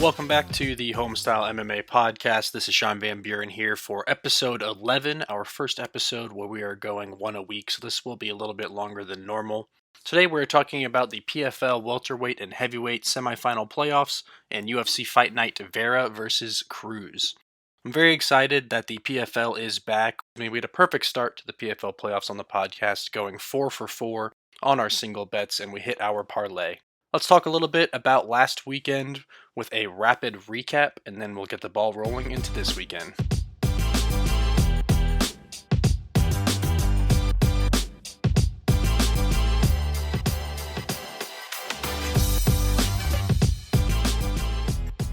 Welcome back to the Homestyle MMA Podcast. This is Sean Van Buren here for episode 11, our first episode where we are going one a week, so this will be a little bit longer than normal. Today we're talking about the PFL welterweight and heavyweight semifinal playoffs and UFC Fight Night Vera versus Cruz. I'm very excited that the PFL is back. We had a perfect start to the PFL playoffs on the podcast, going 4 for 4 on our single bets, and we hit our parlay. Let's talk a little bit about last weekend with a rapid recap, and then we'll get the ball rolling into this weekend.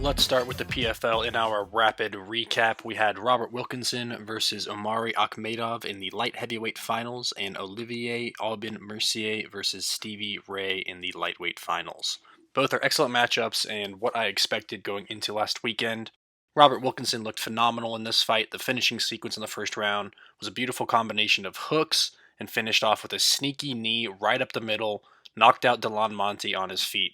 Let's start with the PFL in our rapid recap. We had Robert Wilkinson versus Omari Akhmedov in the light heavyweight finals, and Olivier Aubin-Mercier versus Stevie Ray in the lightweight finals. Both are excellent matchups and what I expected going into last weekend. Robert Wilkinson looked phenomenal in this fight. The finishing sequence in the first round was a beautiful combination of hooks and finished off with a sneaky knee right up the middle, knocked out Delon Monte on his feet.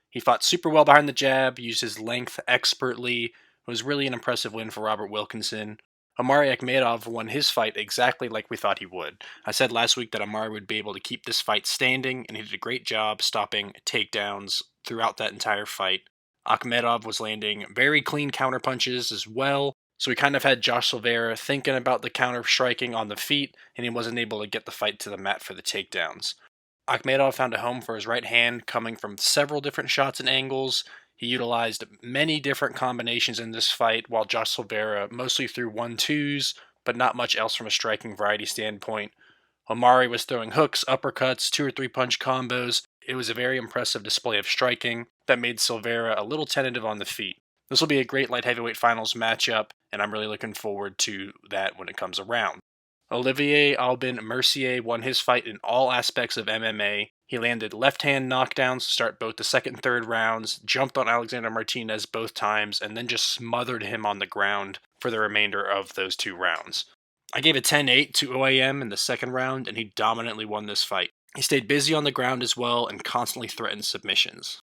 He fought super well behind the jab, used his length expertly. It was really an impressive win for Robert Wilkinson. Omari Akhmedov won his fight exactly like we thought he would. I said last week that Omari would be able to keep this fight standing, and he did a great job stopping takedowns throughout that entire fight. Akhmedov was landing very clean counterpunches as well, so we kind of had Josh Silveira thinking about the counter striking on the feet, and he wasn't able to get the fight to the mat for the takedowns. Akhmedov found a home for his right hand coming from several different shots and angles. He utilized many different combinations in this fight, while Josh Silveira mostly threw 1-2s, but not much else from a striking variety standpoint. Omari was throwing hooks, uppercuts, 2 or 3 punch combos. It was a very impressive display of striking that made Silveira a little tentative on the feet. This will be a great light heavyweight finals matchup, and I'm really looking forward to that when it comes around. Olivier Aubin-Mercier won his fight in all aspects of MMA. He landed left-hand knockdowns to start both the second and third rounds, jumped on Alexander Martinez both times, and then just smothered him on the ground for the remainder of those 2 rounds. I gave a 10-8 to OAM in the second round, and he dominantly won this fight. He stayed busy on the ground as well and constantly threatened submissions.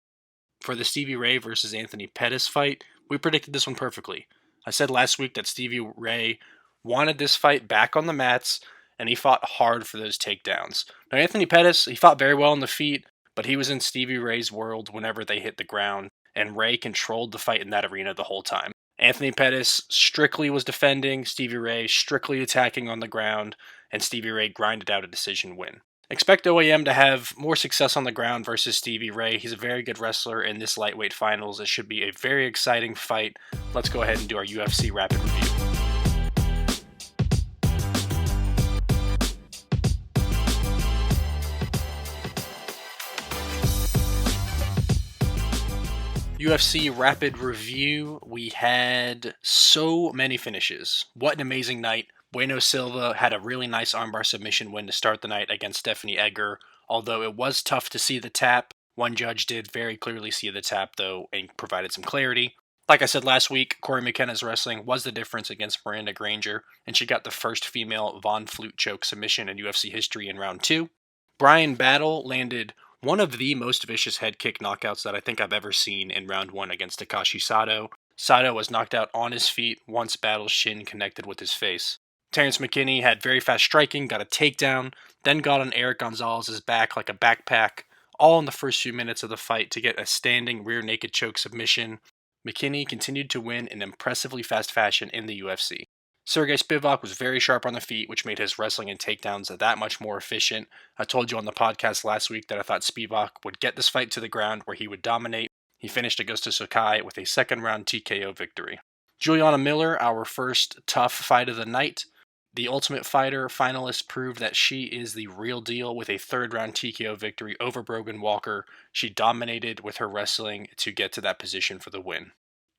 For the Stevie Ray versus Anthony Pettis fight, we predicted this one perfectly. I said last week that Stevie Ray wanted this fight back on the mats, and he fought hard for those takedowns. Now, Anthony Pettis, he fought very well on the feet, but he was in Stevie Ray's world whenever they hit the ground, and Ray controlled the fight in that arena the whole time. Anthony Pettis strictly was defending, Stevie Ray strictly attacking on the ground, and Stevie Ray grinded out a decision win. Expect OAM to have more success on the ground versus Stevie Ray. He's a very good wrestler in this lightweight finals. It should be a very exciting fight. Let's go ahead and do our UFC rapid review. UFC rapid review, we had so many finishes. What an amazing night. Bueno Silva had a really nice armbar submission win to start the night against Stephanie Egger, although it was tough to see the tap. One judge did very clearly see the tap, though, and provided some clarity. Like I said last week, Corey McKenna's wrestling was the difference against Miranda Granger, and she got the first female Von Flute choke submission in UFC history in round 2. Brian Battle landed one of the most vicious head kick knockouts that I think I've ever seen in round 1 against Takashi Sato. Sato was knocked out on his feet once Battle's shin connected with his face. Terrence McKinney had very fast striking, got a takedown, then got on Eric Gonzalez's back like a backpack, all in the first few minutes of the fight to get a standing rear naked choke submission. McKinney continued to win in impressively fast fashion in the UFC. Sergey Spivak was very sharp on the feet, which made his wrestling and takedowns that much more efficient. I told you on the podcast last week that I thought Spivak would get this fight to the ground where he would dominate. He finished Augusto Sakai with a second-round TKO victory. Juliana Miller, our first tough fight of the night. The Ultimate Fighter finalist proved that she is the real deal with a third-round TKO victory over Brogan Walker. She dominated with her wrestling to get to that position for the win.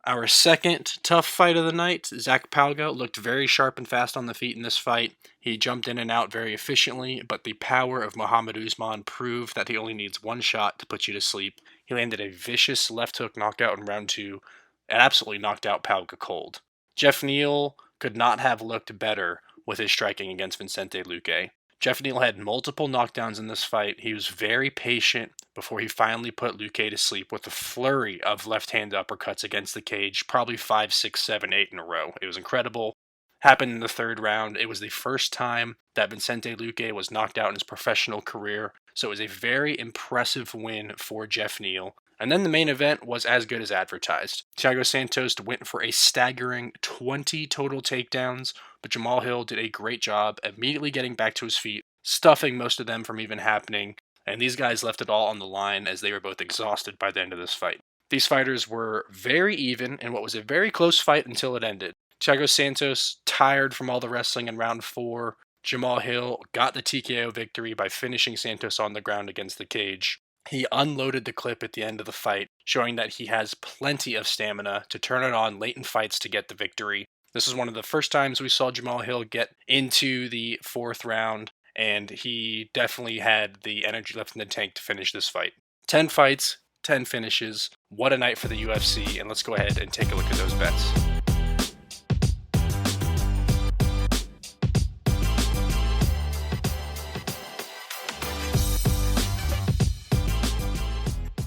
Our second tough fight of the night, Zach Palga looked very sharp and fast on the feet in this fight. He jumped in and out very efficiently, but the power of Muhammad Usman proved that he only needs one shot to put you to sleep. He landed a vicious left hook knockout in round 2 and absolutely knocked out Palga cold. Jeff Neal could not have looked better with his striking against Vicente Luque. Jeff Neal had multiple knockdowns in this fight. He was very patient, before he finally put Luque to sleep with a flurry of left-hand uppercuts against the cage, probably 5, 6, 7, 8 in a row. It was incredible. Happened in the third round. It was the first time that Vicente Luque was knocked out in his professional career, so it was a very impressive win for Jeff Neal. And then the main event was as good as advertised. Thiago Santos went for a staggering 20 total takedowns, but Jamal Hill did a great job immediately getting back to his feet, stuffing most of them from even happening, and these guys left it all on the line as they were both exhausted by the end of this fight. These fighters were very even in what was a very close fight until it ended. Thiago Santos, tired from all the wrestling in round 4, Jamal Hill got the TKO victory by finishing Santos on the ground against the cage. He unloaded the clip at the end of the fight, showing that he has plenty of stamina to turn it on late in fights to get the victory. This is one of the first times we saw Jamal Hill get into the 4th round, and he definitely had the energy left in the tank to finish this fight. 10 fights, 10 finishes. What a night for the UFC, and let's go ahead and take a look at those bets.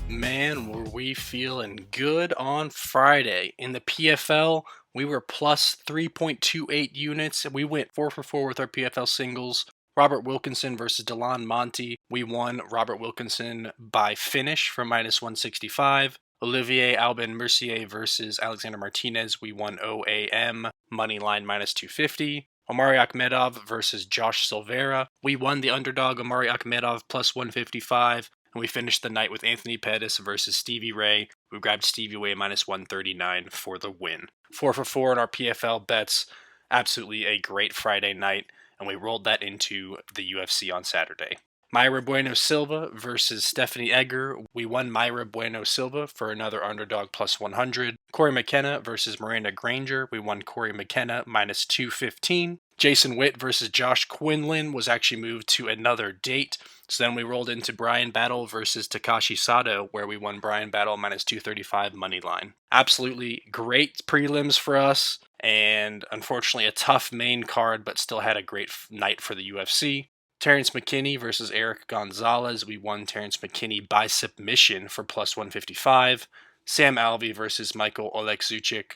Man, were we feeling good on Friday. In the PFL, we were plus 3.28 units. We went 4 for 4 with our PFL singles. Robert Wilkinson versus Delon Monte. We won Robert Wilkinson by finish for minus 165. Olivier Albin Mercier versus Alexander Martinez. We won OAM, money line minus 250. Omari Akhmedov versus Josh Silveira. We won the underdog Omari Akhmedov plus 155. And we finished the night with Anthony Pettis versus Stevie Ray. We grabbed Stevie Ray minus 139 for the win. 4 for 4 in our PFL bets. Absolutely a great Friday night. And we rolled that into the UFC on Saturday. Mayra Bueno Silva versus Stephanie Egger. We won Mayra Bueno Silva for another underdog plus 100. Corey McKenna versus Miranda Granger. We won Corey McKenna minus 215. Jason Witt versus Josh Quinlan was actually moved to another date. So then we rolled into Brian Battle versus Takashi Sato, where we won Brian Battle minus 235 money line. Absolutely great prelims for us, and unfortunately a tough main card, but still had a great night for the UFC. Terrence McKinney versus Eric Gonzalez. We won Terrence McKinney by submission for plus 155. Sam Alvey versus Michael Oleksiejczuk.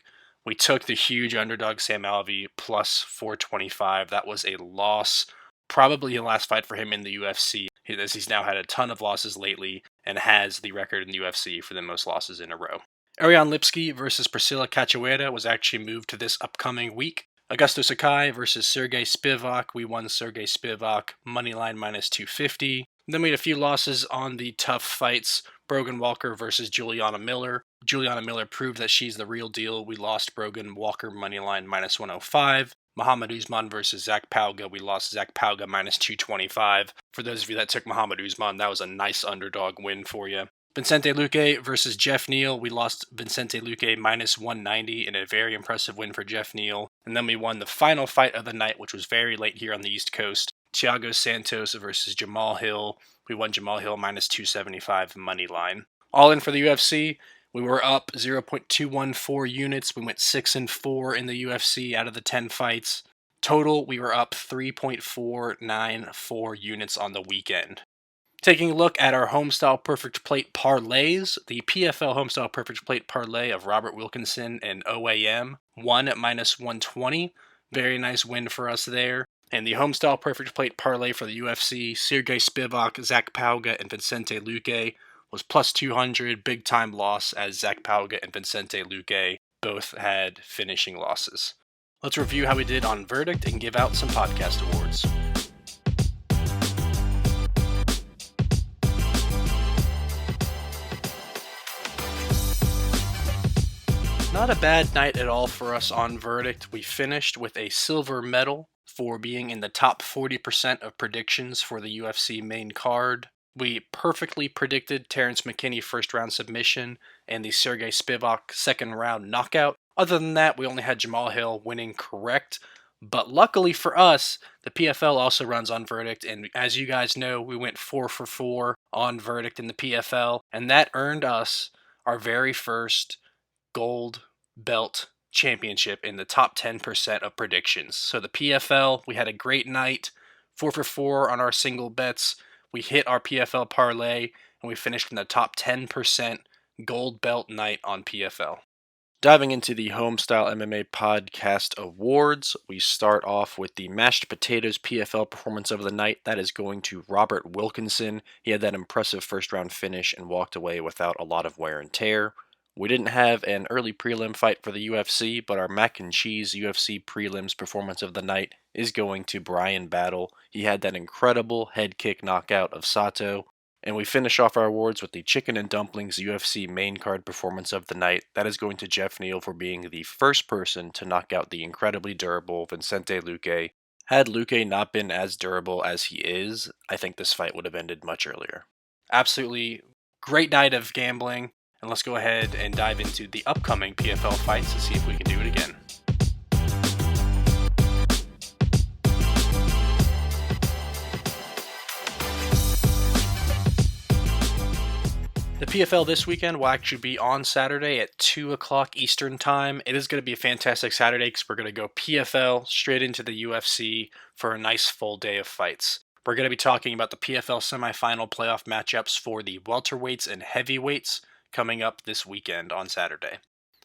We took the huge underdog Sam Alvey plus 425. That was a loss. Probably the last fight for him in the UFC, as he's now had a ton of losses lately and has the record in the UFC for the most losses in a row. Ariane Lipsky versus Priscilla Cachoeira was actually moved to this upcoming week. Augusto Sakai versus Sergey Spivak. We won Sergey Spivak, moneyline minus 250. Then we had a few losses on the tough fights. Brogan Walker versus Juliana Miller. Juliana Miller proved that she's the real deal. We lost Brogan Walker, moneyline minus 105. Muhammad Usman versus Zach Pauga. We lost Zach Pauga minus 225. For those of you that took Muhammad Usman, that was a nice underdog win for you. Vicente Luque versus Jeff Neal. We lost Vicente Luque minus 190 in a very impressive win for Jeff Neal. And then we won the final fight of the night, which was very late here on the East Coast. Thiago Santos versus Jamal Hill. We won Jamal Hill minus 275 money line. All in for the UFC. We were up 0.214 units. We went 6 and 4 in the UFC out of the 10 fights. Total, we were up 3.494 units on the weekend. Taking a look at our Homestyle Perfect Plate parlays, the PFL Homestyle Perfect Plate parlay of Robert Wilkinson and OAM won at minus 120. Very nice win for us there. And the Homestyle Perfect Plate parlay for the UFC, Sergey Spivak, Zach Pauga, and Vicente Luque was plus 200. Big time loss as Zach Pauga and Vicente Luque both had finishing losses. Let's review how we did on Verdict and give out some podcast awards. Not a bad night at all for us on Verdict. We finished with a silver medal for being in the top 40% of predictions for the UFC main card. We perfectly predicted Terrence McKinney first round submission and the Sergey Spivak second round knockout. Other than that, we only had Jamal Hill winning correct. But luckily for us, the PFL also runs on Verdict, and as you guys know, we went 4 for 4 on Verdict in the PFL, and that earned us our very first gold belt championship in the top 10% of predictions. So the PFL, we had a great night, 4 for 4 on our single bets. We hit our PFL parlay, and we finished in the top 10% gold belt night on PFL. Diving into the Homestyle MMA Podcast Awards, we start off with the Mashed Potatoes PFL Performance of the Night. That is going to Robert Wilkinson. He had that impressive first round finish and walked away without a lot of wear and tear. We didn't have an early prelim fight for the UFC, but our mac and cheese UFC prelims performance of the night is going to Brian Battle. He had that incredible head kick knockout of Sato. And we finish off our awards with the Chicken and Dumplings UFC main card performance of the night. That is going to Jeff Neal for being the first person to knock out the incredibly durable Vicente Luque. Had Luque not been as durable as he is, I think this fight would have ended much earlier. Absolutely great night of gambling, and let's go ahead and dive into the upcoming PFL fights to see if we can do it again. The PFL this weekend will actually be on Saturday at 2 o'clock Eastern Time. It is going to be a fantastic Saturday because we're going to go PFL straight into the UFC for a nice full day of fights. We're going to be talking about the PFL semifinal playoff matchups for the welterweights and heavyweights coming up this weekend on Saturday.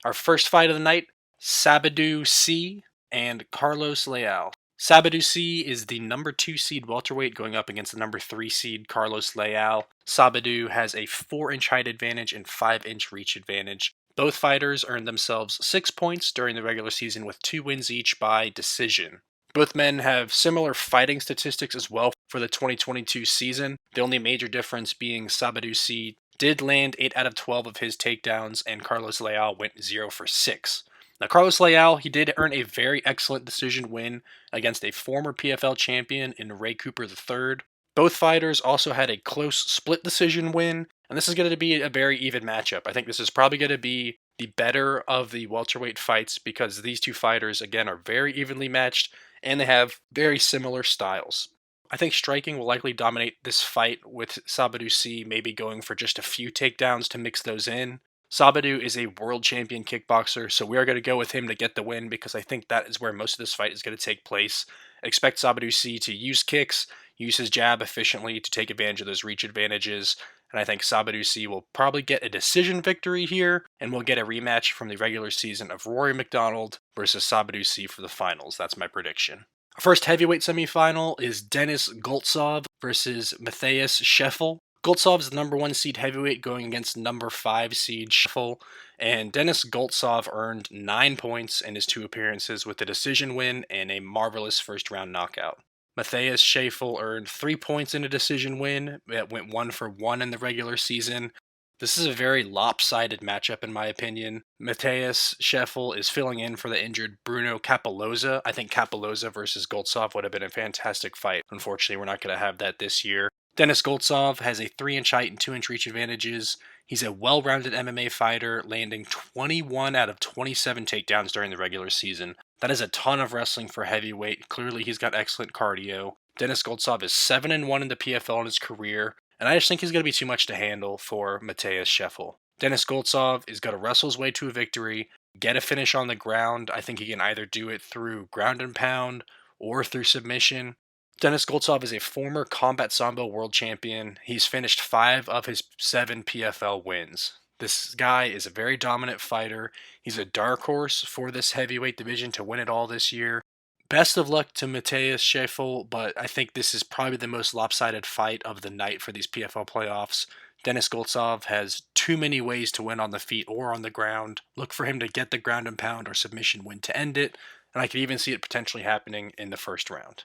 Our first fight of the night, Sabadou C and Carlos Leal. Sabadou C is the number 2 seed welterweight going up against the number 3 seed Carlos Leal. Sabadou has a 4-inch height advantage and 5-inch reach advantage. Both fighters earned themselves 6 points during the regular season with 2 wins each by decision. Both men have similar fighting statistics as well for the 2022 season, the only major difference being Sabadou C did land 8 out of 12 of his takedowns and Carlos Leal went 0 for 6. Now, Carlos Leal, he did earn a very excellent decision win against a former PFL champion in Ray Cooper III. Both fighters also had a close split decision win, and this is going to be a very even matchup. I think this is probably going to be the better of the welterweight fights because these two fighters, again, are very evenly matched, and they have very similar styles. I think striking will likely dominate this fight with Sabadou C maybe going for just a few takedowns to mix those in. Sabadou is a world champion kickboxer, so we are going to go with him to get the win because I think that is where most of this fight is going to take place. Expect Sabadou C to use kicks, use his jab efficiently to take advantage of those reach advantages, and I think Sabadou C will probably get a decision victory here, and we'll get a rematch from the regular season of Rory McDonald versus Sabadou C for the finals. That's my prediction. Our first heavyweight semifinal is Denis Goltsov versus Matthias Scheffel. Goltsov is the number 1 seed heavyweight going against number 5 seed Scheffel, and Denis Goltsov earned 9 points in his 2 appearances with a decision win and a marvelous first round knockout. Matthias Scheffel earned 3 points in a decision win that went 1 for 1 in the regular season. This is a very lopsided matchup in my opinion. Matthias Scheffel is filling in for the injured Bruno Capoloza. I think Capoloza versus Goltsov would have been a fantastic fight. Unfortunately, we're not going to have that this year. Denis Goltsov has a 3-inch height and 2-inch reach advantages. He's a well-rounded MMA fighter, landing 21 out of 27 takedowns during the regular season. That is a ton of wrestling for heavyweight. Clearly, he's got excellent cardio. Denis Goltsov is 7-1 in the PFL in his career, and I just think he's going to be too much to handle for Matthias Scheffel. Denis Goltsov is going to wrestle his way to a victory, get a finish on the ground. I think he can either do it through ground and pound or through submission. Denis Goltsov is a former Combat Sambo world champion. He's finished 5 of his 7 PFL wins. This guy is a very dominant fighter. He's a dark horse for this heavyweight division to win it all this year. Best of luck to Matthias Scheffel, but I think this is probably the most lopsided fight of the night for these PFL playoffs. Denis Goltsov has too many ways to win on the feet or on the ground. Look for him to get the ground and pound or submission win to end it, and I could even see it potentially happening in the first round.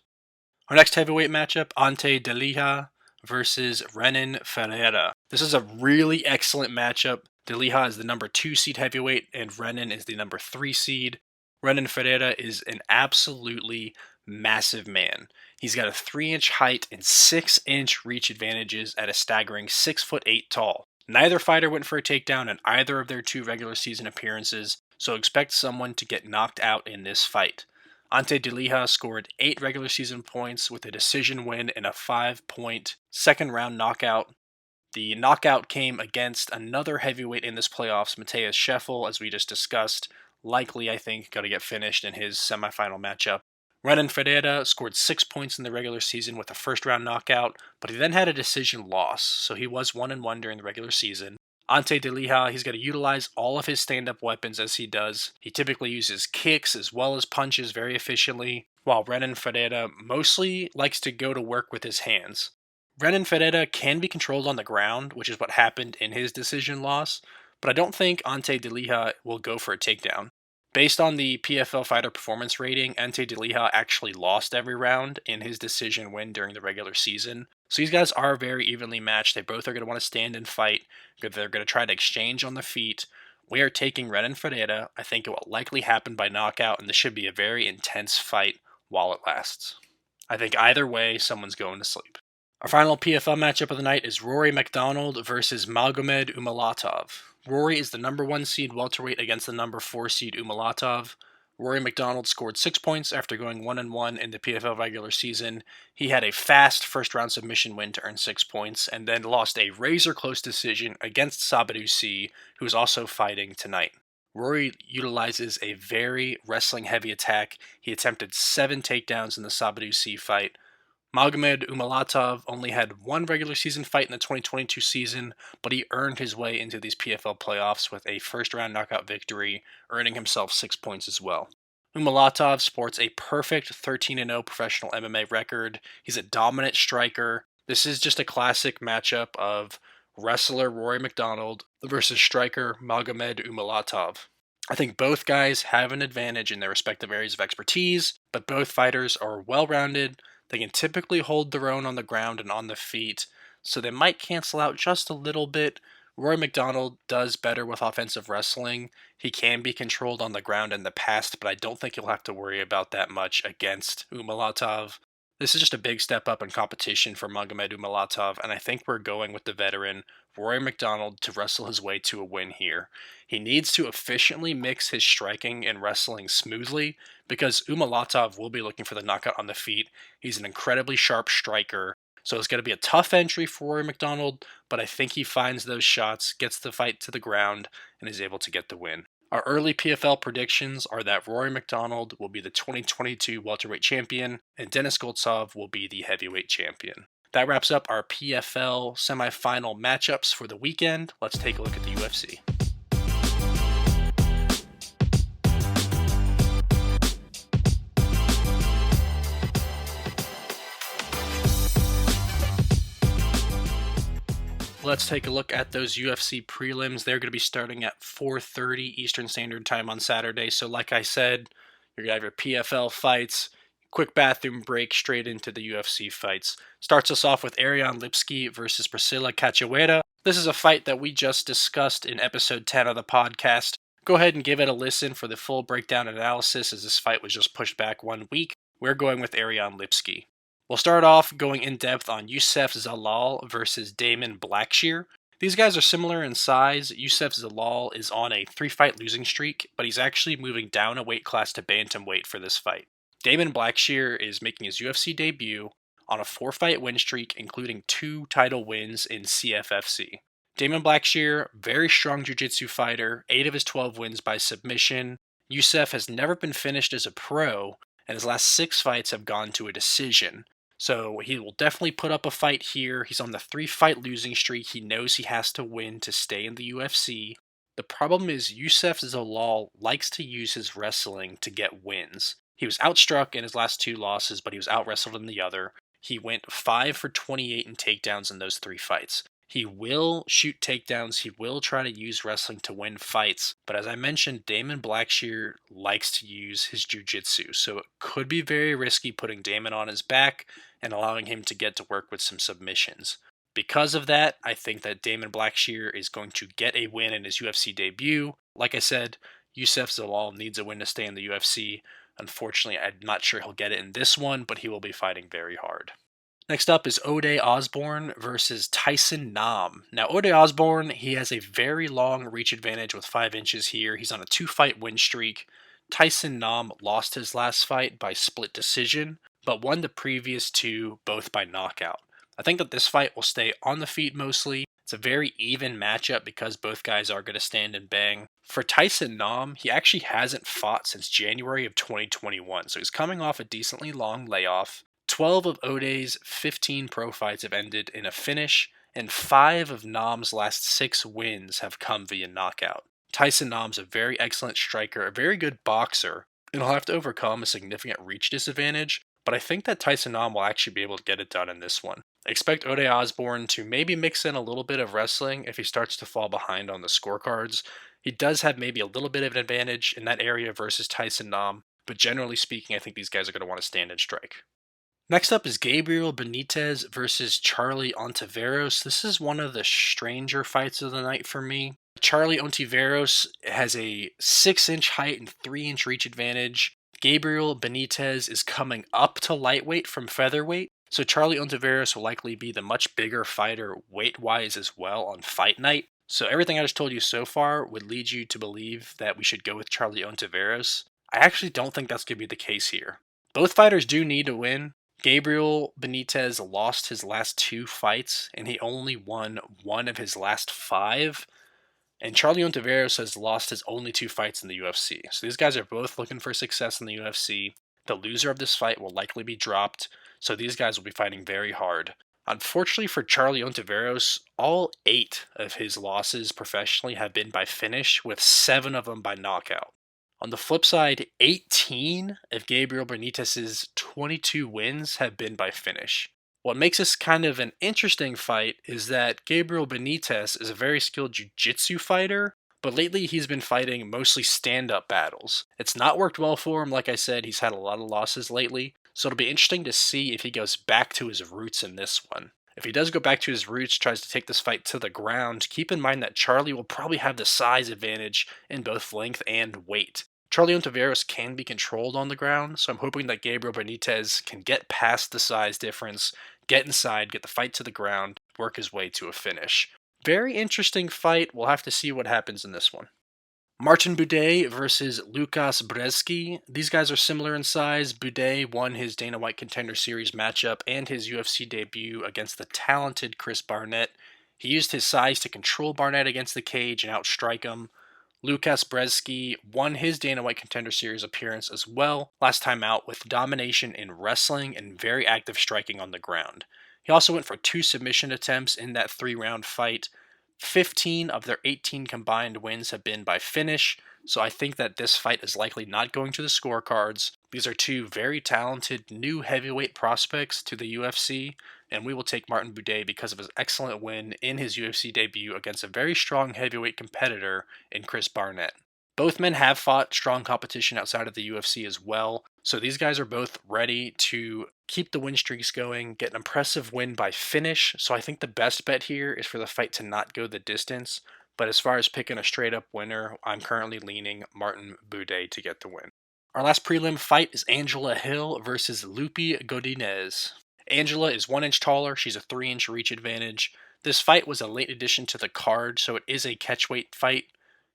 Our next heavyweight matchup, Ante Delija versus Renan Ferreira. This is a really excellent matchup. Delija is the number 2 seed heavyweight, and Renan is the number 3 seed. Renan Ferreira is an absolutely massive man. He's got a 3-inch height and 6-inch reach advantages at a staggering 6'8" tall. Neither fighter went for a takedown in either of their 2 regular season appearances, so expect someone to get knocked out in this fight. Ante Delija scored 8 regular season points with a decision win and a 5-point second-round knockout. The knockout came against another heavyweight in this playoffs, Matthias Scheffel, as we just discussed. Likely, I think, going to get finished in his semifinal matchup Renan Ferreira scored 6 points in the regular season with a first round knockout, but he then had a decision loss, so he was 1-1 during the regular season. Ante De Lija, he's going to utilize all of his stand-up weapons as he does. He typically uses kicks as well as punches very efficiently, while Renan Ferreira mostly likes to go to work with his hands. Renan Ferreira can be controlled on the ground, which is what happened in his decision loss, but I don't think Ante De Lija will go for a takedown. Based on the PFL fighter performance rating, Ante De Lija actually lost every round in his decision win during the regular season. So these guys are very evenly matched. They both are going to want to stand and fight. They're going to try to exchange on the feet. We are taking Renan Ferreira. I think it will likely happen by knockout, and this should be a very intense fight while it lasts. I think either way, someone's going to sleep. Our final PFL matchup of the night is Rory MacDonald versus Magomed Umalatov. Rory is the number 1 seed welterweight against the number 4 seed Umalatov. Rory MacDonald scored 6 points after going 1-1 in the PFL regular season. He had a fast first-round submission win to earn 6 points, and then lost a razor-close decision against Sabadou C, who is also fighting tonight. Rory utilizes a very wrestling-heavy attack. He attempted 7 takedowns in the Sabadou C fight. Magomed Umalatov only had 1 regular season fight in the 2022 season, but he earned his way into these PFL playoffs with a first-round knockout victory, earning himself 6 points as well. Umalatov sports a perfect 13-0 professional MMA record. He's a dominant striker. This is just a classic matchup of wrestler Rory MacDonald versus striker Magomed Umalatov. I think both guys have an advantage in their respective areas of expertise, but both fighters are well-rounded. They can typically hold their own on the ground and on the feet, so they might cancel out just a little bit. Rory MacDonald does better with offensive wrestling. He can be controlled on the ground in the past, but I don't think he'll have to worry about that much against Umalatov. This is just a big step up in competition for Magomed Umalatov, and I think we're going with the veteran Rory MacDonald to wrestle his way to a win here. He needs to efficiently mix his striking and wrestling smoothly, because Umalatov will be looking for the knockout on the feet. He's an incredibly sharp striker, so it's going to be a tough entry for Rory MacDonald, but I think he finds those shots, gets the fight to the ground, and is able to get the win. Our early PFL predictions are that Rory MacDonald will be the 2022 welterweight champion, and Denis Goltsov will be the heavyweight champion. That wraps up our PFL semifinal matchups for the weekend. Let's take a look at the UFC. Let's take a look at those UFC prelims. They're going to be starting at 4:30 Eastern Standard Time on Saturday. So like I said, you're going to have your PFL fights, quick bathroom break, straight into the UFC fights. Starts us off with Ariane Lipski versus Priscilla Cachoeira. This is a fight that we just discussed in episode 10 of the podcast. Go ahead and give it a listen for the full breakdown analysis, as this fight was just pushed back 1 week. We're going with Ariane Lipski. We'll start off going in depth on Youssef Zalal versus Damon Blackshear. These guys are similar in size. Youssef Zalal is on a 3-fight losing streak, but he's actually moving down a weight class to bantamweight for this fight. Damon Blackshear is making his UFC debut on a 4-fight win streak, including 2 title wins in CFFC. Damon Blackshear, very strong jiu-jitsu fighter, 8 of his 12 wins by submission. Youssef has never been finished as a pro, and his last 6 fights have gone to a decision. So he will definitely put up a fight here. He's on the 3-fight losing streak. He knows he has to win to stay in the UFC. The problem is Youssef Zalal likes to use his wrestling to get wins. He was outstruck in his last 2 losses, but he was out-wrestled in the other. He went 5 for 28 in takedowns in those 3 fights. He will shoot takedowns. He will try to use wrestling to win fights. But as I mentioned, Damon Blackshear likes to use his jiu-jitsu. So it could be very risky putting Damon on his back and allowing him to get to work with some submissions. Because of that, I think that Damon Blackshear is going to get a win in his UFC debut. Like I said, Youssef Zalal needs a win to stay in the UFC. Unfortunately, I'm not sure he'll get it in this one, but he will be fighting very hard. Next up is Ode Osborne versus Tyson Nam. Now, Ode Osborne, he has a very long reach advantage with 5 inches here. He's on a 2-fight win streak. Tyson Nam lost his last fight by split decision, but won the previous 2 both by knockout. I think that this fight will stay on the feet mostly. It's a very even matchup because both guys are going to stand and bang. For Tyson Nam, he actually hasn't fought since January of 2021, so he's coming off a decently long layoff. 12 of Ode's 15 pro fights have ended in a finish, and 5 of Nam's last 6 wins have come via knockout. Tyson Nam's a very excellent striker, a very good boxer, and he'll have to overcome a significant reach disadvantage, but I think that Tyson Nam will actually be able to get it done in this one. Expect Ode Osborne to maybe mix in a little bit of wrestling if he starts to fall behind on the scorecards. He does have maybe a little bit of an advantage in that area versus Tyson Nam, but generally speaking, I think these guys are going to want to stand and strike. Next up is Gabriel Benitez versus Charlie Ontiveros. This is one of the stranger fights of the night for me. Charlie Ontiveros has a 6-inch height and 3-inch reach advantage. Gabriel Benitez is coming up to lightweight from featherweight, so Charlie Ontiveros will likely be the much bigger fighter weight-wise as well on fight night. So everything I just told you so far would lead you to believe that we should go with Charlie Ontiveros. I actually don't think that's going to be the case here. Both fighters do need to win. Gabriel Benitez lost his last 2 fights, and he only won 1 of his last 5. And Charlie Ontiveros has lost his only 2 fights in the UFC. So these guys are both looking for success in the UFC. The loser of this fight will likely be dropped, so these guys will be fighting very hard. Unfortunately for Charlie Ontiveros, all 8 of his losses professionally have been by finish, with 7 of them by knockout. On the flip side, 18 of Gabriel Benitez's 22 wins have been by finish. What makes this kind of an interesting fight is that Gabriel Benitez is a very skilled jiu-jitsu fighter, but lately he's been fighting mostly stand-up battles. It's not worked well for him, like I said, he's had a lot of losses lately, so it'll be interesting to see if he goes back to his roots in this one. If he does go back to his roots, tries to take this fight to the ground, keep in mind that Charlie will probably have the size advantage in both length and weight. Charlie Ontiveros can be controlled on the ground, so I'm hoping that Gabriel Benitez can get past the size difference, get inside, get the fight to the ground, work his way to a finish. Very interesting fight. We'll have to see what happens in this one. Martin Buday versus Lukas Brzeski. These guys are similar in size. Buday won his Dana White Contender Series matchup and his UFC debut against the talented Chris Barnett. He used his size to control Barnett against the cage and outstrike him. Lukas Brzeski won his Dana White Contender Series appearance as well, last time out with domination in wrestling and very active striking on the ground. He also went for 2 submission attempts in that 3-round fight. 15 of their 18 combined wins have been by finish, so I think that this fight is likely not going to the scorecards. These are 2 very talented new heavyweight prospects to the UFC, and we will take Martin Buday because of his excellent win in his UFC debut against a very strong heavyweight competitor in Chris Barnett. Both men have fought strong competition outside of the UFC as well, so these guys are both ready to keep the win streaks going, get an impressive win by finish, so I think the best bet here is for the fight to not go the distance, but as far as picking a straight up winner, I'm currently leaning Martin Buday to get the win. Our last prelim fight is Angela Hill versus Lupi Godinez. Angela is 1 inch taller, she's a 3-inch reach advantage. This fight was a late addition to the card, so it is a catchweight fight.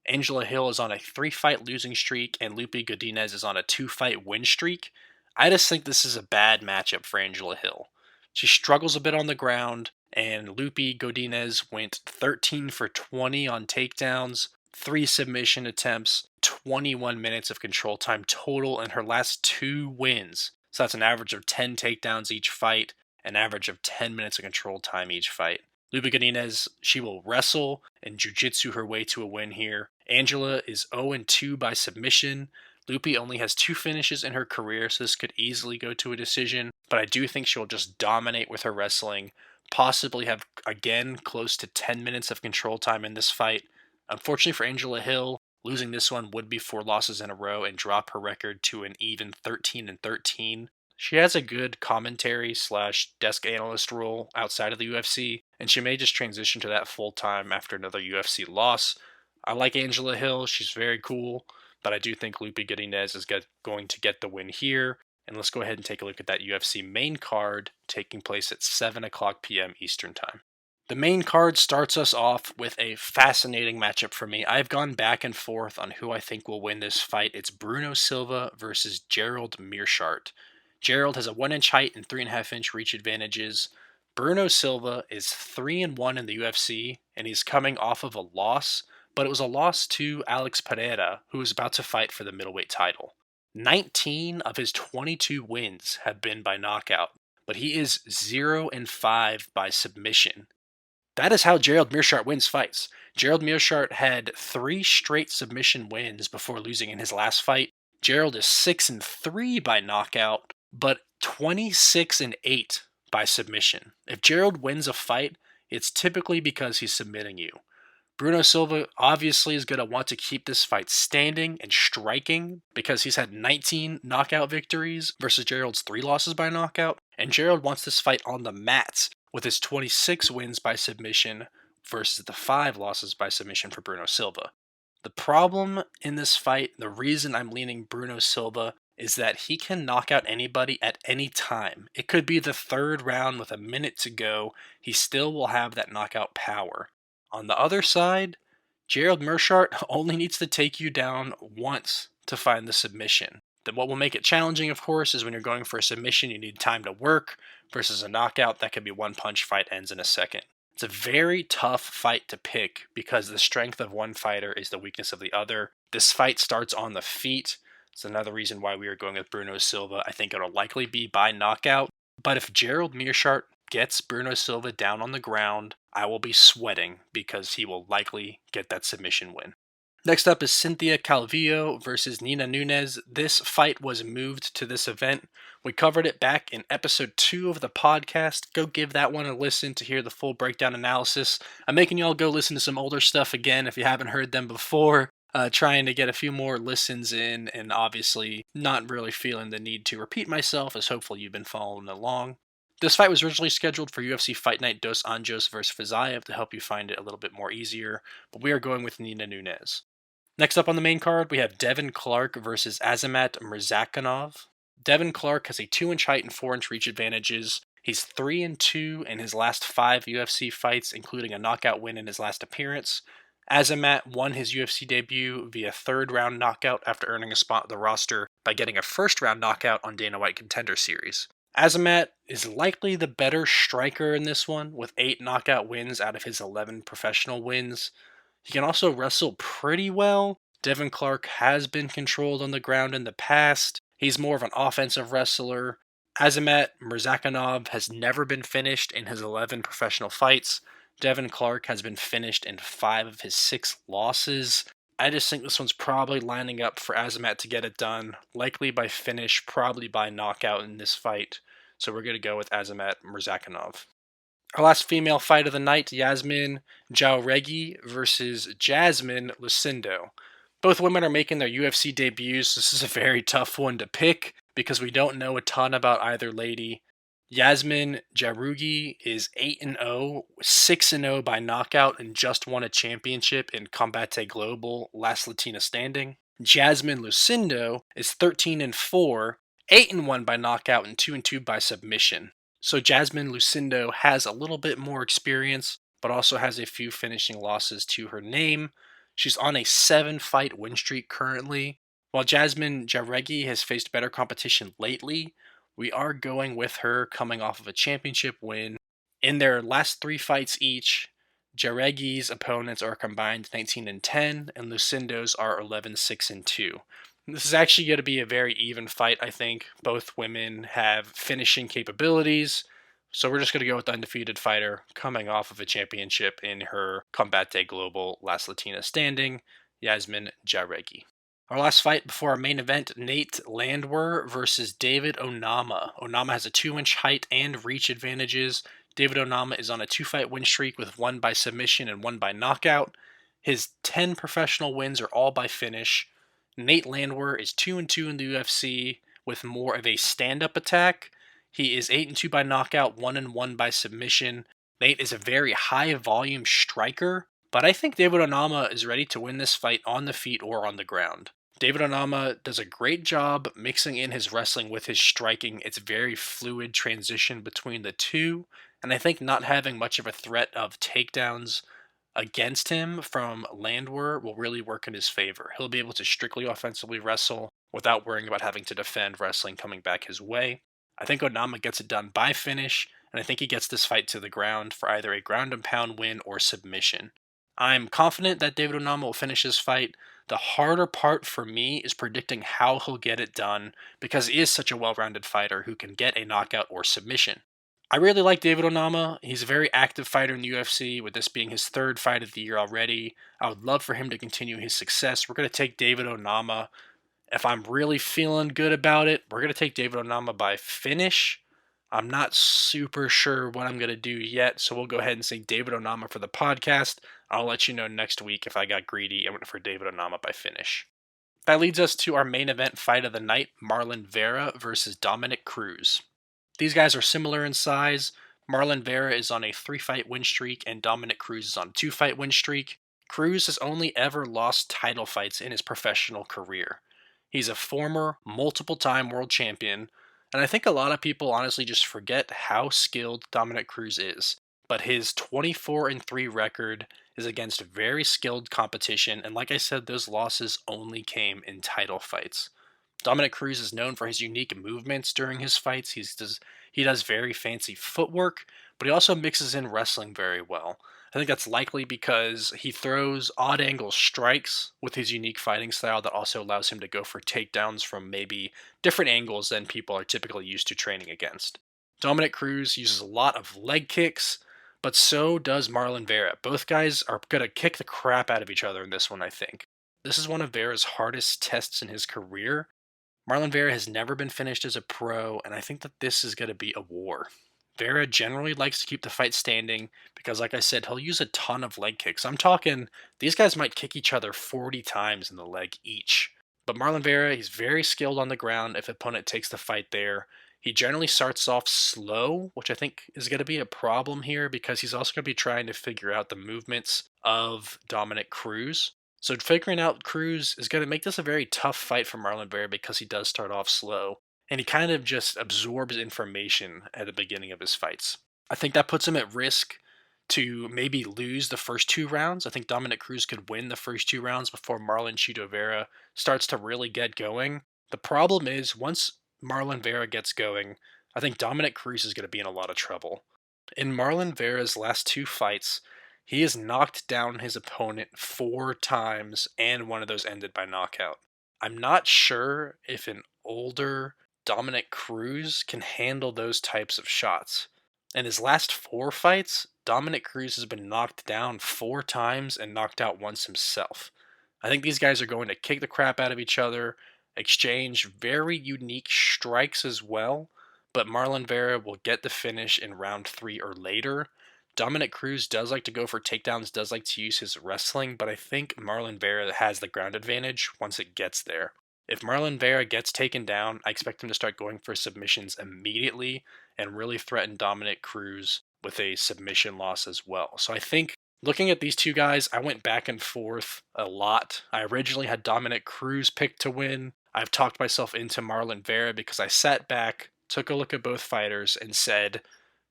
Angela Hill is on a 3-fight losing streak, and Lupi Godinez is on a 2-fight win streak. I just think this is a bad matchup for Angela Hill. She struggles a bit on the ground, and Lupi Godinez went 13 for 20 on takedowns, 3 submission attempts, 21 minutes of control time total in her last 2 wins. So that's an average of 10 takedowns each fight, an average of 10 minutes of control time each fight. Lupi Godinez, she will wrestle and jiu-jitsu her way to a win here. Angela is 0-2 by submission. Lupi only has 2 finishes in her career, so this could easily go to a decision, but I do think she'll just dominate with her wrestling, possibly have, again, close to 10 minutes of control time in this fight. Unfortunately for Angela Hill, losing this one would be 4 losses in a row and drop her record to an even 13-13. She has a good commentary / desk analyst role outside of the UFC, and she may just transition to that full time after another UFC loss. I like Angela Hill, she's very cool, but I do think Lupi Godinez is going to get the win here. And let's go ahead and take a look at that UFC main card taking place at 7 o'clock p.m. Eastern Time. The main card starts us off with a fascinating matchup for me. I've gone back and forth on who I think will win this fight. It's Bruno Silva versus Gerald Meerschaert. Gerald has a 1-inch height and 3.5-inch reach advantages. Bruno Silva is 3-1 in the UFC, and he's coming off of a loss, but it was a loss to Alex Pereira, who is about to fight for the middleweight title. 19 of his 22 wins have been by knockout, but he is 0-5 by submission. That is how Gerald Meerschaert wins fights. Gerald Meerschaert had 3 straight submission wins before losing in his last fight. Gerald is 6-3 by knockout, but 26-8 by submission. If Gerald wins a fight, it's typically because he's submitting you. Bruno Silva obviously is going to want to keep this fight standing and striking because he's had 19 knockout victories versus Gerald's 3 losses by knockout, and Gerald wants this fight on the mats with his 26 wins by submission versus the 5 losses by submission for Bruno Silva. The problem in this fight, the reason I'm leaning Bruno Silva, is that he can knock out anybody at any time. It could be the 3rd round with a minute to go. He still will have that knockout power. On the other side, Gerald Meerschaert only needs to take you down once to find the submission. Then what will make it challenging, of course, is when you're going for a submission, you need time to work versus a knockout that could be one punch, fight ends in a second. It's a very tough fight to pick because the strength of one fighter is the weakness of the other. This fight starts on the feet. It's another reason why we are going with Bruno Silva. I think it'll likely be by knockout. But if Gerald Meerschaert gets Bruno Silva down on the ground, I will be sweating because he will likely get that submission win. Next up is Cynthia Calvillo versus Nina Nunes. This fight was moved to this event. We covered it back in episode 2 of the podcast. Go give that one a listen to hear the full breakdown analysis. I'm making y'all go listen to some older stuff again if you haven't heard them before. Trying to get a few more listens in, and obviously not really feeling the need to repeat myself, as hopefully you've been following along. This fight was originally scheduled for UFC Fight Night Dos Anjos versus Fiziev to help you find it a little bit more easier, but we are going with Nina Nunes. Next up on the main card, we have Devin Clark versus Azamat Murzakanov. Devin Clark has a 2-inch height and 4-inch reach advantages. He's 3-2 in his last 5 UFC fights, including a knockout win in his last appearance. Azamat won his UFC debut via 3rd-round knockout after earning a spot on the roster by getting a 1st-round knockout on Dana White Contender Series. Azamat is likely the better striker in this one, with 8 knockout wins out of his 11 professional wins. He can also wrestle pretty well. Devin Clark has been controlled on the ground in the past. He's more of an offensive wrestler. Azamat Murzakanov has never been finished in his 11 professional fights. Devin Clark has been finished in 5 of his 6 losses. I just think this one's probably lining up for Azamat to get it done, likely by finish, probably by knockout in this fight. So we're going to go with Azamat Murzakanov. Our last female fight of the night, Yasmin Jauregui versus Jasmine Lucindo. Both women are making their UFC debuts. This is a very tough one to pick because we don't know a ton about either lady. Yasmin Jauregui is 8-0, 6-0 by knockout, and just won a championship in Combate Global Last Latina Standing. Jasmine Lucindo is 13-4, 8-1 by knockout, and 2-2 by submission. So Jasmine Lucindo has a little bit more experience, but also has a few finishing losses to her name. She's on a 7-fight win streak currently. While Jasmine Jauregui has faced better competition lately, we are going with her coming off of a championship win. In their last 3 fights each, Jauregui's opponents are combined 19-10, and Lucindo's are 11-6-2. This is actually going to be a very even fight, I think. Both women have finishing capabilities, so we're just going to go with the undefeated fighter coming off of a championship in her Combate Global Last Latina Standing, Yasmin Jauregui. Our last fight before our main event, Nate Landwehr versus David Onama. Onama has a 2-inch height and reach advantages. David Onama is on a 2-fight win streak with 1 by submission and 1 by knockout. His 10 professional wins are all by finish. Nate Landwehr is 2-2 in the UFC with more of a stand-up attack. He is 8-2 by knockout, 1-1 by submission. Nate is a very high-volume striker, but I think David Onama is ready to win this fight on the feet or on the ground. David Onama does a great job mixing in his wrestling with his striking. It's a very fluid transition between the two, and I think not having much of a threat of takedowns against him from Landwehr will really work in his favor. He'll be able to strictly offensively wrestle without worrying about having to defend wrestling coming back his way. I think Onama gets it done by finish, and I think he gets this fight to the ground for either a ground and pound win or submission. I'm confident that David Onama will finish this fight. The harder part for me is predicting how he'll get it done because he is such a well-rounded fighter who can get a knockout or submission. I really like David Onama. He's a very active fighter in the UFC, with this being his third fight of the year already. I would love for him to continue his success. We're going to take David Onama. If I'm really feeling good about it, we're going to take David Onama by finish. I'm not super sure what I'm going to do yet, so we'll go ahead and say David Onama for the podcast. I'll let you know next week if I got greedy and went for David Onama by finish. That leads us to our main event fight of the night, Marlon Vera versus Dominick Cruz. These guys are similar in size. Marlon Vera is on a 3-fight win streak and Dominick Cruz is on a 2-fight win streak. Cruz has only ever lost title fights in his professional career. He's a former, multiple-time world champion, and I think a lot of people honestly just forget how skilled Dominick Cruz is. But his 24-3 record is against very skilled competition, and like I said, those losses only came in title fights. Dominick Cruz is known for his unique movements during his fights. He does very fancy footwork, but he also mixes in wrestling very well. I think that's likely because he throws odd angle strikes with his unique fighting style that also allows him to go for takedowns from maybe different angles than people are typically used to training against. Dominick Cruz uses a lot of leg kicks, but so does Marlon Vera. Both guys are going to kick the crap out of each other in this one, I think. This is one of Vera's hardest tests in his career. Marlon Vera has never been finished as a pro, and I think that this is going to be a war. Vera generally likes to keep the fight standing because, like I said, he'll use a ton of leg kicks. I'm talking, these guys might kick each other 40 times in the leg each. But Marlon Vera, he's very skilled on the ground if opponent takes the fight there. He generally starts off slow, which I think is going to be a problem here because he's also going to be trying to figure out the movements of Dominick Cruz. So figuring out Cruz is going to make this a very tough fight for Marlon Vera because he does start off slow, and he kind of just absorbs information at the beginning of his fights. I think that puts him at risk to maybe lose the first 2 rounds. I think Dominick Cruz could win the first 2 rounds before Marlon Chito Vera starts to really get going. The problem is, once Marlon Vera gets going, I think Dominick Cruz is going to be in a lot of trouble. In Marlon Vera's last 2 fights, he has knocked down his opponent 4 times, and one of those ended by knockout. I'm not sure if an older Dominick Cruz can handle those types of shots. In his last 4 fights, Dominick Cruz has been knocked down 4 times and knocked out once himself. I think these guys are going to kick the crap out of each other, exchange very unique strikes as well, but Marlon Vera will get the finish in round 3 or later. Dominick Cruz does like to go for takedowns, does like to use his wrestling, but I think Marlon Vera has the ground advantage once it gets there. If Marlon Vera gets taken down, I expect him to start going for submissions immediately and really threaten Dominick Cruz with a submission loss as well. So I think looking at these 2 guys, I went back and forth a lot. I originally had Dominick Cruz picked to win. I've talked myself into Marlon Vera because I sat back, took a look at both fighters, and said,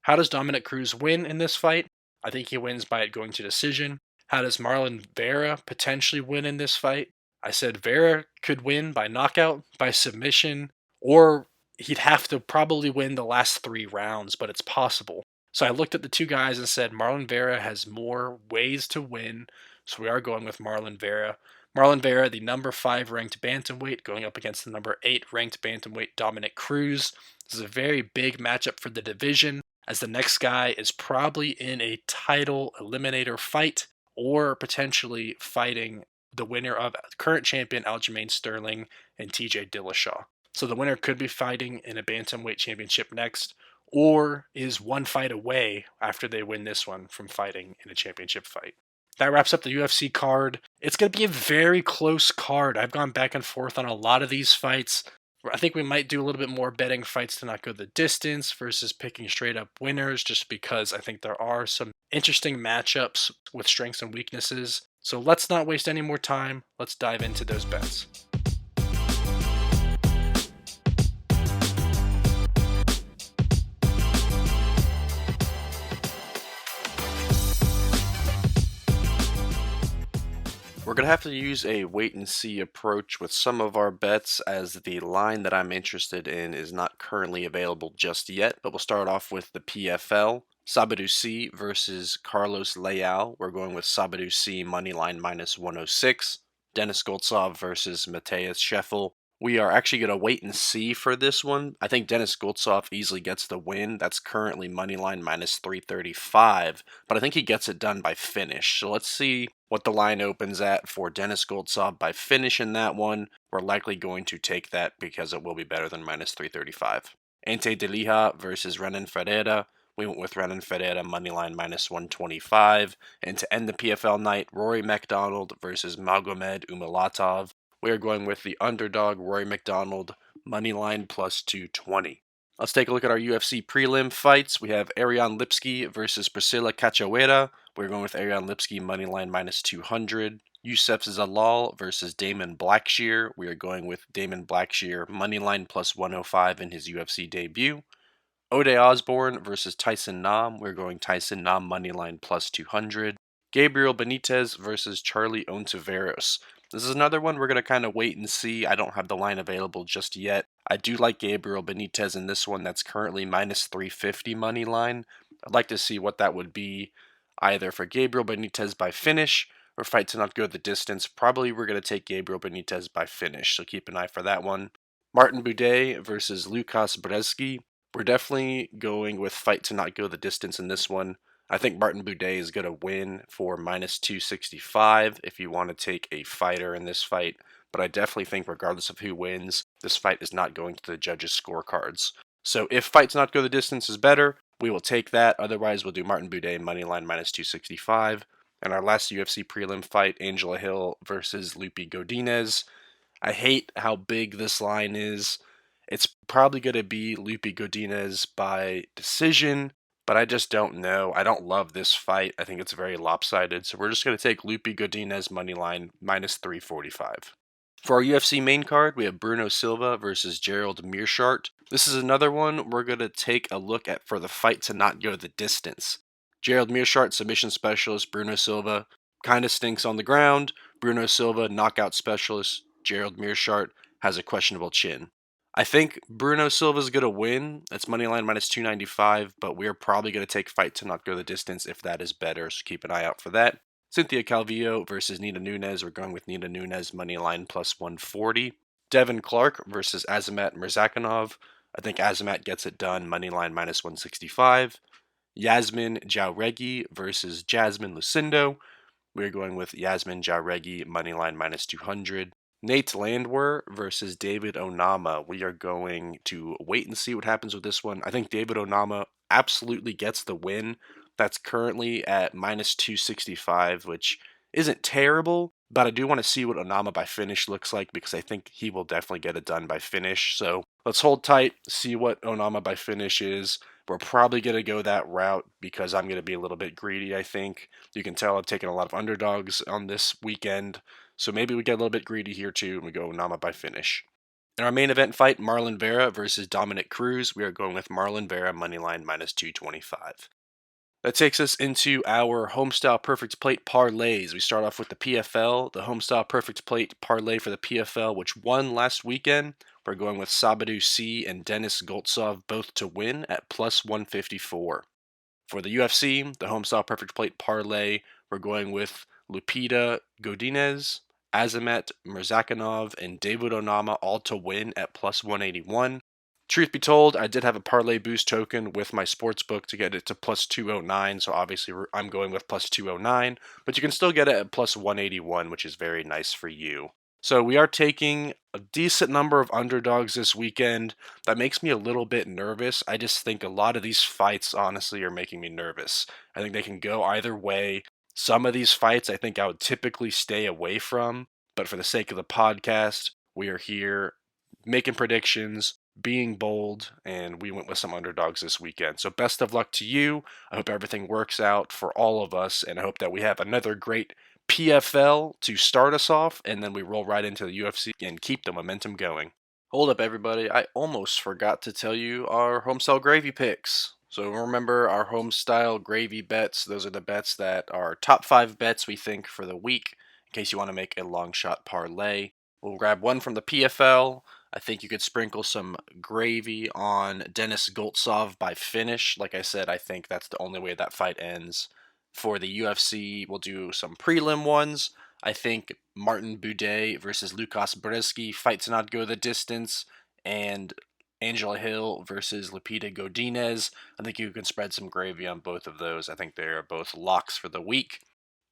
how does Dominick Cruz win in this fight? I think he wins by it going to decision. How does Marlon Vera potentially win in this fight? I said Vera could win by knockout, by submission, or he'd have to probably win the last 3 rounds, but it's possible. So I looked at the 2 guys and said Marlon Vera has more ways to win, so we are going with Marlon Vera. Marlon Vera, the number 5 ranked bantamweight, going up against the number 8 ranked bantamweight Dominick Cruz. This is a very big matchup for the division, as the next guy is probably in a title eliminator fight or potentially fighting the winner of current champion Aljamain Sterling and TJ Dillashaw. So the winner could be fighting in a bantamweight championship next, or is 1 fight away after they win this one from fighting in a championship fight. That wraps up the UFC card. It's going to be a very close card. I've gone back and forth on a lot of these fights. I think we might do a little bit more betting fights to not go the distance versus picking straight up winners, just because I think there are some interesting matchups with strengths and weaknesses. So let's not waste any more time. Let's dive into those bets. We're going to have to use a wait and see approach with some of our bets, as the line that I'm interested in is not currently available just yet. But we'll start off with the PFL. Sabadou C versus Carlos Leal. We're going with Sabadou C moneyline minus 106. Dennis Goltsov versus Matthias Scheffel. We are actually going to wait and see for this one. I think Dennis Goltsov easily gets the win. That's currently moneyline minus 335, but I think he gets it done by finish. So let's see what the line opens at for Dennis Goltsov by finish in that one. We're likely going to take that because it will be better than minus 335. Ante Delija versus Renan Ferreira. We went with Renan Ferreira moneyline minus 125. And to end the PFL night, Rory MacDonald versus Magomed Umalatov. We are going with the underdog Rory MacDonald moneyline plus 220. Let's take a look at our UFC prelim fights. We have Ariane Lipski versus Priscilla Cachoeira. We're going with Ariane Lipski moneyline minus 200. Youssef Zalal versus Damon Blackshear. We are going with Damon Blackshear moneyline plus 105 in his UFC debut. Ode Osborne versus Tyson Nam. We're going Tyson Nam moneyline plus 200. Gabriel Benitez versus Charlie Ontiveros. This is another one we're going to kind of wait and see. I don't have the line available just yet. I do like Gabriel Benitez in this one. That's currently minus 350 money line. I'd like to see what that would be either for Gabriel Benitez by finish or fight to not go the distance. Probably we're going to take Gabriel Benitez by finish, so keep an eye for that one. Martin Buday versus Lukas Brzeski. We're definitely going with fight to not go the distance in this one. I think Martin Buday is going to win for minus 265 if you want to take a fighter in this fight. But I definitely think regardless of who wins, this fight is not going to the judges' scorecards. So if fight to not go the distance is better, we will take that. Otherwise, we'll do Martin Buday moneyline minus 265. And our last UFC prelim fight, Angela Hill versus Lupi Godinez. I hate how big this line is. It's probably going to be Lupi Godinez by decision, but I just don't know. I don't love this fight. I think it's very lopsided, so we're just going to take Lupi Godinez moneyline minus 345. For our UFC main card, we have Bruno Silva versus Gerald Meerschaert. This is another one we're going to take a look at for the fight to not go the distance. Gerald Meerschaert, submission specialist. Bruno Silva kind of stinks on the ground. Bruno Silva, knockout specialist. Gerald Meerschaert has a questionable chin. I think Bruno Silva's going to win. That's moneyline minus 295, but we're probably going to take fight to not go the distance if that is better, so keep an eye out for that. Cynthia Calvillo versus Nina Nunes. We're going with Nina Nunes moneyline plus 140. Devin Clark versus Azamat Murzakanov. I think Azamat gets it done, moneyline minus 165. Yasmin Jauregui versus Jasmine Lucindo. We're going with Yasmin Jauregui moneyline minus 200. Nate Landwehr versus David Onama. We are going to wait and see what happens with this one. I think David Onama absolutely gets the win. That's currently at minus 265, which isn't terrible, but I do want to see what Onama by finish looks like because I think he will definitely get it done by finish. So let's hold tight, see what Onama by finish is. We're probably going to go that route because I'm going to be a little bit greedy, I think. You can tell I've taken a lot of underdogs on this weekend. So maybe we get a little bit greedy here too, and we go Nama by finish. In our main event fight, Marlon Vera versus Dominic Cruz, we are going with Marlon Vera moneyline minus 225. That takes us into our Homestyle Perfect Plate parlays. We start off with the PFL, the Homestyle Perfect Plate parlay for the PFL, which won last weekend. We're going with Sabadou C and Dennis Goltsov both to win at plus 154. For the UFC, the Homestyle Perfect Plate parlay, we're going with Lupita Godinez, Azamat Murzakanov, and David Onama all to win at plus 181. Truth be told, I did have a parlay boost token with my sportsbook to get it to plus 209, so obviously I'm going with plus 209, but you can still get it at plus 181, which is very nice for you. So we are taking a decent number of underdogs this weekend. That makes me a little bit nervous. I just think a lot of these fights, honestly, are making me nervous. I think they can go either way. Some of these fights I think I would typically stay away from, but for the sake of the podcast, we are here making predictions, being bold, and we went with some underdogs this weekend. So best of luck to you. I hope everything works out for all of us, and I hope that we have another great PFL to start us off, and then we roll right into the UFC and keep the momentum going. Hold up, everybody. I almost forgot to tell you our Homestyle Gravy picks. So remember our Homestyle Gravy bets. Those are the bets that are top 5 bets we think for the week. case you want to make a long shot parlay. We'll grab one from the PFL. I think you could sprinkle some gravy on Denis Goltsov by finish. Like I said, I think that's the only way that fight ends. For the UFC, we'll do some prelim ones. I think Martin Buday versus Lukas Brzeski, fight to not go the distance, and Angela Hill versus Lupita Godinez. I think you can spread some gravy on both of those. I think they are both locks for the week.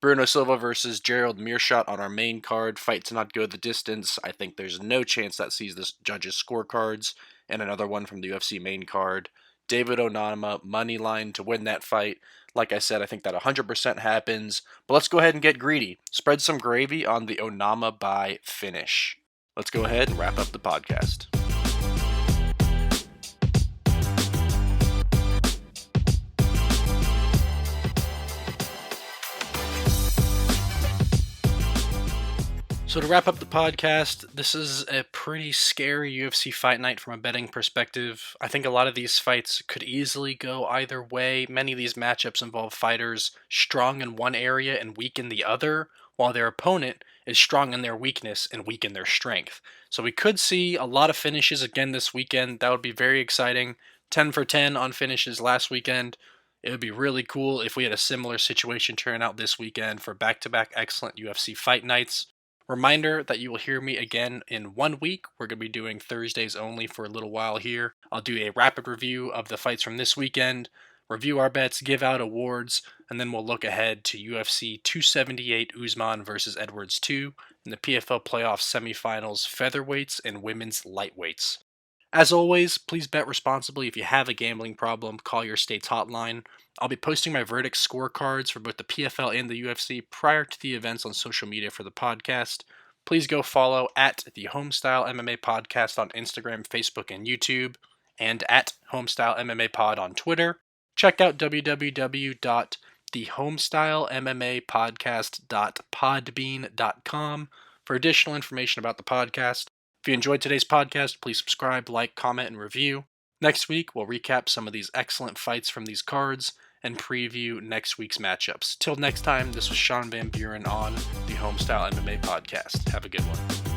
Bruno Silva versus Gerald Meerschaert on our main card, fight to not go the distance. I think there's no chance that sees the judges' scorecards. And another one from the UFC main card. David Onama, money line to win that fight. Like I said, I think that 100% happens. But let's go ahead and get greedy. Spread some gravy on the Onama by finish. Let's go ahead and wrap up the podcast. So to wrap up the podcast, this is a pretty scary UFC fight night from a betting perspective. I think a lot of these fights could easily go either way. Many of these matchups involve fighters strong in one area and weak in the other, while their opponent is strong in their weakness and weak in their strength. So we could see a lot of finishes again this weekend. That would be very exciting. 10 for 10 on finishes last weekend. It would be really cool if we had a similar situation turn out this weekend for back-to-back excellent UFC fight nights. Reminder that you will hear me again in 1 week. We're going to be doing Thursdays only for a little while here. I'll do a rapid review of the fights from this weekend, review our bets, give out awards, and then we'll look ahead to UFC 278 Usman versus Edwards 2 and the PFL playoff semifinals featherweights and women's lightweights. As always, please bet responsibly. If you have a gambling problem, call your state's hotline. I'll be posting my verdict scorecards for both the PFL and the UFC prior to the events on social media for the podcast. Please go follow at TheHomestyleMMAPodcast on Instagram, Facebook, and YouTube, and at Homestyle on Twitter. Check out www.TheHomestyleMMAPodcast.podbean.com for additional information about the podcast. If you enjoyed today's podcast, please subscribe, like, comment, and review. Next week, we'll recap some of these excellent fights from these cards and preview next week's matchups. Till next time, this was Sean Van Buren on the Homestyle MMA Podcast. Have a good one.